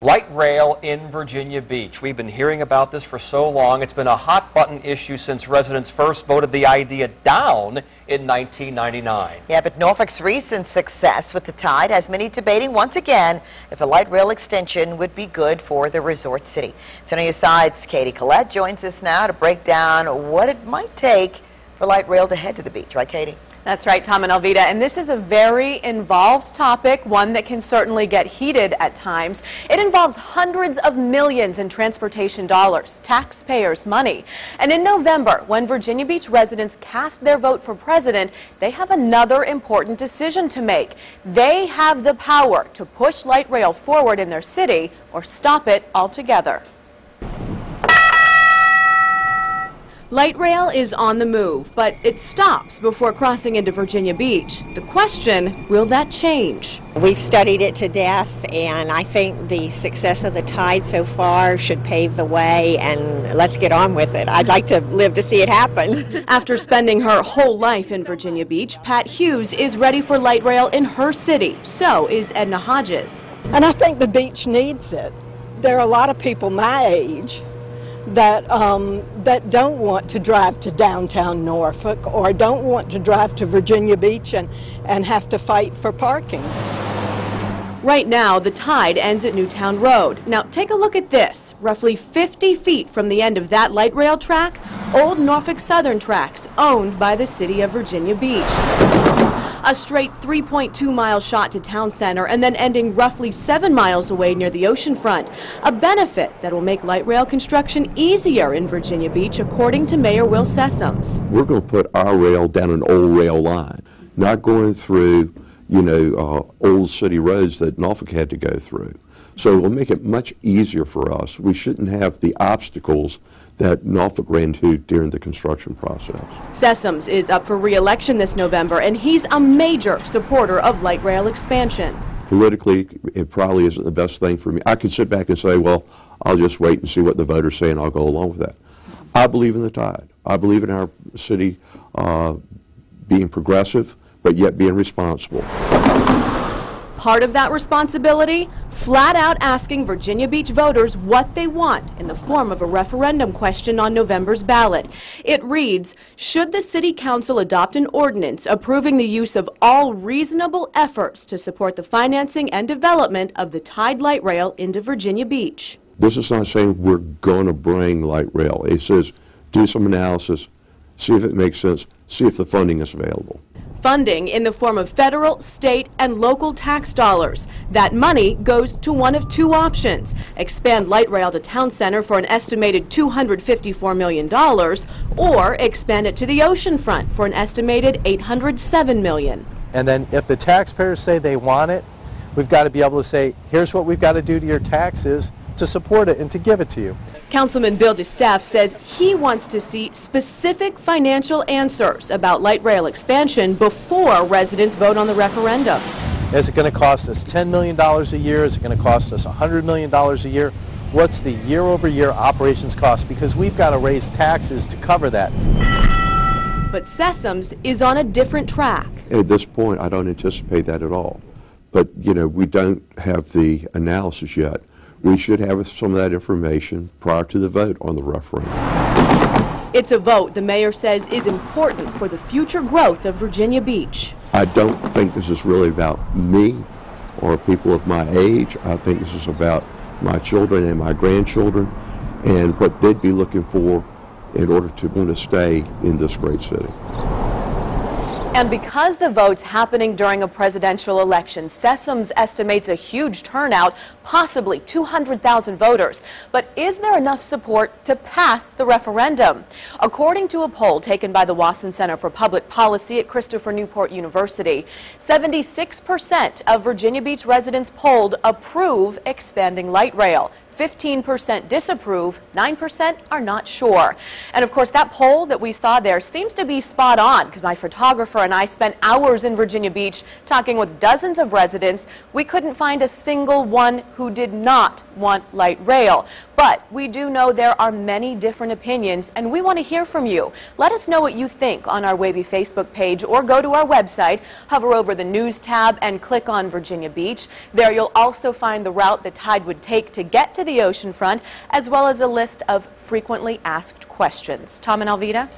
Light rail in Virginia Beach. We've been hearing about this for so long. It's been a hot button issue since residents first voted the idea down in 1999. Yeah, but Norfolk's recent success with the tide has many debating once again if a light rail extension would be good for the resort city. 10 News Side's Katie Collette joins us now to break down what it might take for light rail to head to the beach. Right, Katie? That's right, Tom and Alvita, and this is a very involved topic, one that can certainly get heated at times. It involves hundreds of millions in transportation dollars, taxpayers' money. And in November, when Virginia Beach residents cast their vote for president, they have another important decision to make. They have the power to push light rail forward in their city or stop it altogether. Light rail is on the move, but it stops before crossing into Virginia Beach. The question, will that change? We've studied it to death, and I think the success of the tide so far should pave the way, and let's get on with it. I'd like to live to see it happen. After spending her whole life in Virginia Beach, Pat Hughes is ready for light rail in her city. So is Edna Hodges. And I think the beach needs it. There are a lot of people my age that don't want to drive to downtown Norfolk or don't want to drive to Virginia Beach and have to fight for parking. Right now, the tide ends at Newtown Road. Now, take a look at this. Roughly 50 feet from the end of that light rail track, old Norfolk Southern tracks owned by the city of Virginia Beach. A straight 3.2-mile shot to town center and then ending roughly 7 miles away near the oceanfront. A benefit that will make light rail construction easier in Virginia Beach, according to Mayor Will Sessoms. We're going to put our rail down an old rail line, not going through, old city roads that Norfolk had to go through. So it will make it much easier for us. We shouldn't have the obstacles that Norfolk ran into during the construction process. Sessoms is up for re-election this November, and he's a major supporter of light rail expansion. Politically, it probably isn't the best thing for me. I could sit back and say, well, I'll just wait and see what the voters say and I'll go along with that. I believe in the tide. I believe in our city being progressive, but yet being responsible. Part of that responsibility, flat out asking Virginia Beach voters what they want in the form of a referendum question on November's ballot. It reads, should the City Council adopt an ordinance approving the use of all reasonable efforts to support the financing and development of the Tide Light Rail into Virginia Beach? This is not saying we're going to bring light rail. It says do some analysis, see if it makes sense, see if the funding is available. Funding in the form of federal, state, and local tax dollars. That money goes to one of two options: expand light rail to town center for an estimated $254 million, or expand it to the oceanfront for an estimated $807 million. And then if the taxpayers say they want it, we've got to be able to say, here's what we've got to do to your taxes to support it and to give it to you. Councilman Bill DeStaff says he wants to see specific financial answers about light rail expansion before residents vote on the referendum. Is it going to cost us $10 million a year? Is it going to cost us $100 million a year? What's the year-over-year operations cost? Because we've got to raise taxes to cover that. But Sessoms is on a different track. At this point, I don't anticipate that at all. But, we don't have the analysis yet. We should have some of that information prior to the vote on the referendum. It's a vote the mayor says is important for the future growth of Virginia Beach. I don't think this is really about me or people of my age. I think this is about my children and my grandchildren and what they'd be looking for in order to want to stay in this great city. And because the vote's happening during a presidential election, Sessoms estimates a huge turnout, possibly 200,000 voters. But is there enough support to pass the referendum? According to a poll taken by the Wasson Center for Public Policy at Christopher Newport University, 76% of Virginia Beach residents polled approve expanding light rail. 15% disapprove, 9% are not sure. And of course, that poll that we saw there seems to be spot on, because my photographer and I spent hours in Virginia Beach talking with dozens of residents. We couldn't find a single one who did not want light rail. But we do know there are many different opinions, and we want to hear from you. Let us know what you think on our WAVY Facebook page, or go to our website, hover over the News tab, and click on Virginia Beach. There you'll also find the route the tide would take to get to the oceanfront, as well as a list of frequently asked questions. Tom and Alvita?